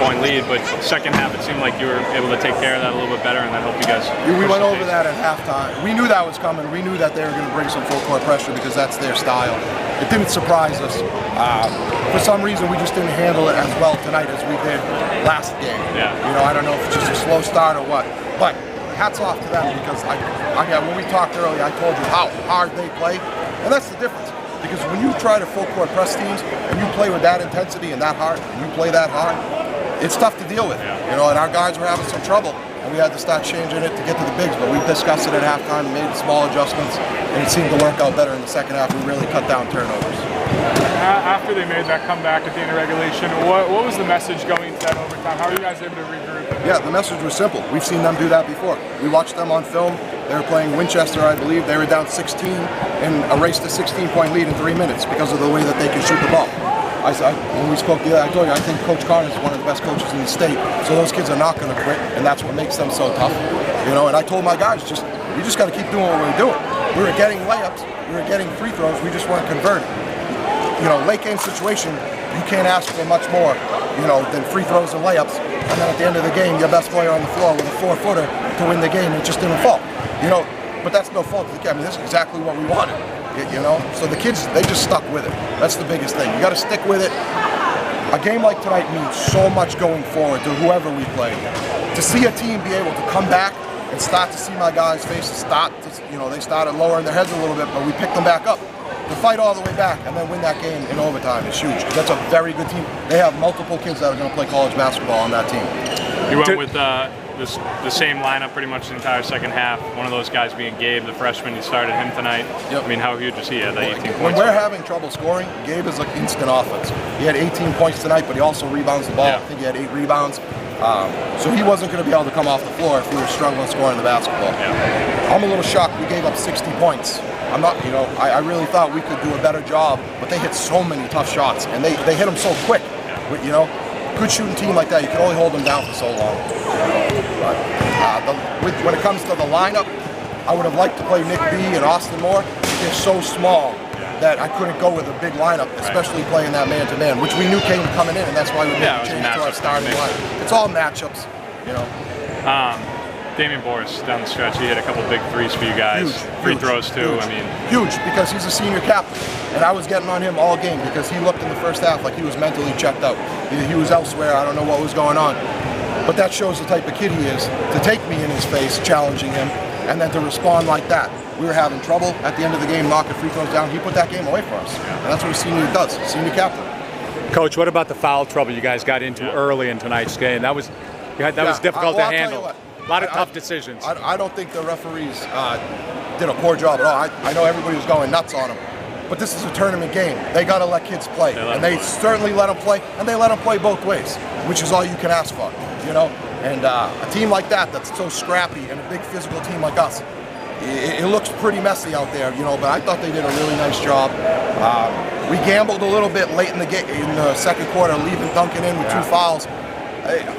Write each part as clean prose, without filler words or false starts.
16-point lead, but second half it seemed like you were able to take care of that a little bit better, and that helped you guys. We went over that at halftime. We knew that was coming. We knew that they were going to bring some full court pressure because that's their style. It didn't surprise us. For some reason, we just didn't handle it as well tonight as we did last game. Yeah. You know, I don't know if it's just a slow start or what, but hats off to them because when we talked earlier, I told you how hard they play, and that's the difference. Because when you try to full court press teams and you play with that intensity and that hard, and you play that hard, it's tough to deal with. You know, and our guys were having some trouble, and we had to start changing it to get to the bigs. But we discussed it at halftime, made small adjustments, and it seemed to work out better in the second half. We really cut down turnovers. After they made that comeback at the end of regulation, what was the message going into that overtime? How are you guys able to regroup? Yeah, the message was simple. We've seen them do that before. We watched them on film. They were playing Winchester, I believe. They were down 16 and erased a 16-point lead in 3 minutes because of the way that they can shoot the ball. When we spoke the other, I told you, I think Coach Connors is one of the best coaches in the state. So those kids are not going to quit, and that's what makes them so tough. You know, and I told my guys, you just got to keep doing what we're doing. We were getting layups, we were getting free throws, we just weren't converting. You know, late game situation, you can't ask for much more, you know, than free throws and layups. And then at the end of the game, your best player on the floor with a 4-footer to win the game, it just didn't fall. You know, but that's no fault of the kid. I mean, this is exactly what we wanted. You know, so the kids, they just stuck with it. That's the biggest thing. You got to stick with it. A game like tonight means so much going forward to whoever we play. To see a team be able to come back and start to see my guys' faces they started lowering their heads a little bit, but we picked them back up. To fight all the way back and then win that game in overtime is huge. That's a very good team. They have multiple kids that are going to play college basketball on that team. You went with the same lineup pretty much the entire second half. One of those guys being Gabe, the freshman. You started him tonight. Yep. I mean, how huge is he at 18 points? When we're having trouble scoring, Gabe is like instant offense. He had 18 points tonight, but he also rebounds the ball. Yeah. I think he had 8 rebounds. So he wasn't going to be able to come off the floor if we were struggling scoring the basketball. Yeah. I'm a little shocked we gave up 60 points. I'm not, you know, I really thought we could do a better job, but they hit so many tough shots, and they hit them so quick. Yeah. You know, good shooting team like that, you can only hold them down for so long. But when it comes to the lineup, I would have liked to play Nick B and Austin Moore. They're so small that I couldn't go with a big lineup, especially playing that man-to-man, which we knew came coming in, and that's why we made a change to our starting lineup. It's all matchups, you know. Damian Boris down the stretch, he hit a couple big threes for you guys. Free throws too. I mean, huge, because he's a senior captain, and I was getting on him all game because he looked in the first half like he was mentally checked out. He was elsewhere. I don't know what was going on, but that shows the type of kid he is. To take me in his face, challenging him, and then to respond like that. We were having trouble at the end of the game, knocking free throws down. He put that game away for us, and that's what a senior does. Senior captain. Coach, what about the foul trouble you guys got into early in tonight's game? That was difficult to handle. A lot of tough decisions. I don't think the referees did a poor job at all. I know everybody was going nuts on them. But this is a tournament game. They got to let kids play. And they certainly let them play. And they let them play both ways, which is all you can ask for, you know? And a team like that's so scrappy, and a big physical team like us, it looks pretty messy out there, you know, but I thought they did a really nice job. We gambled a little bit late in the second quarter, leaving Duncan in with 2 fouls.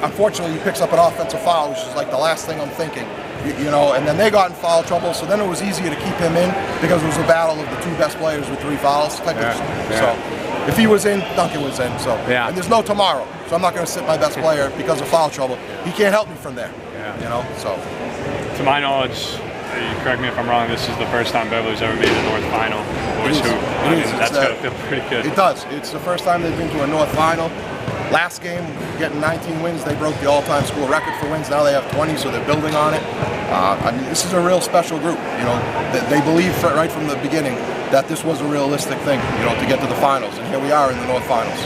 Unfortunately, he picks up an offensive foul, which is like the last thing I'm thinking, you know, and then they got in foul trouble, so then it was easier to keep him in because it was a battle of the 2 best players with 3 fouls. So if he was in, Duncan was in. So and there's no tomorrow, so I'm not going to sit my best player because of foul trouble. He can't help me from there, you know. So to my knowledge, correct me if I'm wrong, this is the first time Beverly's ever made a North Final. That's got to feel pretty good. It does. It's the first time they've been to a North Final. Last game, getting 19 wins, they broke the all-time school record for wins. Now they have 20, so they're building on it. I mean, this is a real special group. You know, they believe right from the beginning that this was a realistic thing, you know, to get to the finals. And here we are in the North Finals.